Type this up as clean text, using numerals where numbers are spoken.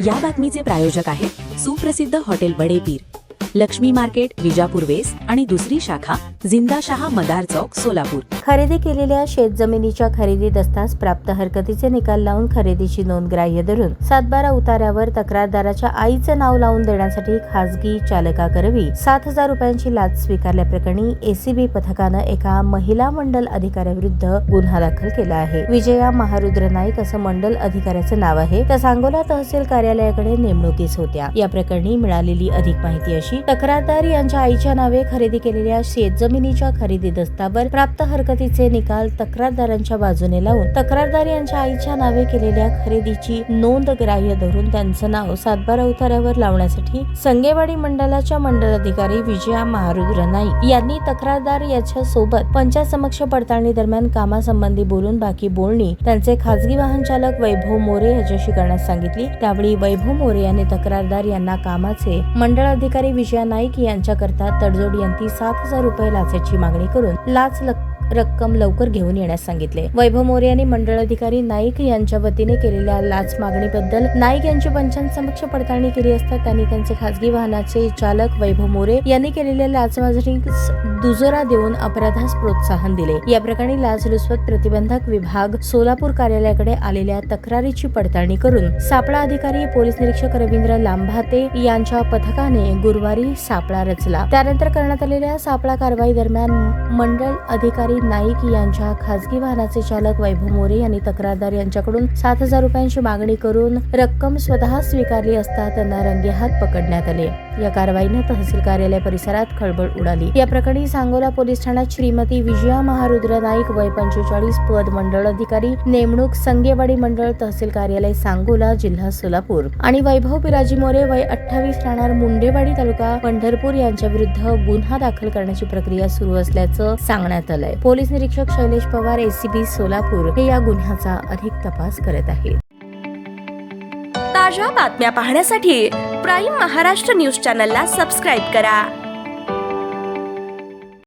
या बातमीचे प्रायोजक आहेत सुप्रसिद्ध hotel Badepir, Laxmi market, Vijapur west आणि दुसरी शाखा जिंदाशहा मदार चौक, सोलापूर। खरेदी केलेल्या शेतजमिनीच्या खरेदी दस्तास प्राप्त हरकतीचे निकाल लावून खरेदीची नोंद ग्राह्य धरून 7/12 उतार्यावर तक्रारदाराच्या आईचं नाव लावून देण्यासाठी खासगी चालकाकरवी 7,000 रुपयांची लाच स्वीकारल्याप्रकरणी एसीबी पथकानं एका महिला मंडल अधिकाऱ्याविरुद्ध गुन्हा दाखल केला आहे। विजया महारुद्र नाईक असं मंडल अधिकाऱ्याचं नाव आहे। त्या सांगोला तहसील कार्यालयाकडे नेमणुकीस होत्या। या प्रकरणी मिळालेली अधिक माहिती अशी: तक्रारदार यांच्या आईच्या नावे खरेदी केलेल्या शेतजमिनीच्या खरेदी दस्तावर प्राप्त हरकतीचे निकाल तक्रारदारांच्या बाजूने लावून तक्रारदार यांच्या आईच्या नावे केलेल्या खरेदीची नोंद ग्राह्य धरून त्यांचं नाव 7/12 उतार्यावर लावण्यासाठी संगेवाडी मंडलाच्या मंडल अधिकारी विजया महारुद्र नाईक यांनी तक्रारदार याच्या सोबत पंचासमक्ष पडताळणी दरम्यान कामासंबंधी बोलून बाकी बोलणी त्यांचे खासगी वाहन चालक वैभव मोरे याच्याशी करण्यास सांगितली। त्यावेळी वैभव मोरे यांनी तक्रारदार यांना कामाचे मंडळ अधिकारी विजया नाईक यांच्याकरता तडजोडीअंती 7,000 रुपये लाचेची मागणी करून लाच रक्कम लवकर घेऊन येण्यास सांगितले। वैभव मोरे यांनी मंडळ अधिकारी नाईक यांच्या वतीने केलेल्या लाच मागणीबद्दल नाईक यांची पंचांसमक्ष पडताळणी केली असता त्यांनी त्यांचे खासगी वाहनाचे चालक वैभव मोरे यांनी केलेल्या लाच मागणीस दुजोरा देऊन अपराधास प्रोत्साहन दिले। या प्रकरणी लाचलुचपत प्रतिबंधक विभाग सोलापूर कार्यालयाकडे आलेल्या तक्रारीची पडताळणी करून सापळा अधिकारी पोलीस निरीक्षक रवींद्र लांभाते यांच्या पथकाने गुरुवारी सापळा रचला। त्यानंतर करण्यात आलेल्या सापळा कारवाई दरम्यान मंडळ अधिकारी नाईक यांच्या खासगी वाहनाचे चालक वैभव मोरे यांनी तक्रारदार यांच्याकडून 7,000 रुपयांची मागणी करून रक्कम स्वतः स्वीकारली असता त्यांना रंगेहात पकडण्यात आले। या कारवाईने तहसील कार्यालय परिसरात खळबळ उडाली। या प्रकरणी सांगोला पोलीस ठाण्यात श्रीमती विजया महारुद्र नाईक वय 45 पद मंडळ अधिकारी नेमणूक संगेवाडी मंडळ तहसील कार्यालय सांगोला जिल्हा सोलापूर आणि वैभव पिराजी मोरे वय 28 राहणार मुंडेवाडी तालुका पंढरपूर यांच्या विरुद्ध गुन्हा दाखल करण्याची प्रक्रिया सुरू असल्याचं सांगण्यात आलंय। पोलीस निरीक्षक शैलेश पवार एसीबी सोलापूर हे या गुन्ह्याचा अधिक तपास करत आहेत। ताज्या बातम्या पाहण्यासाठी प्राईम महाराष्ट्र न्यूज चॅनलला सबस्क्राईब करा।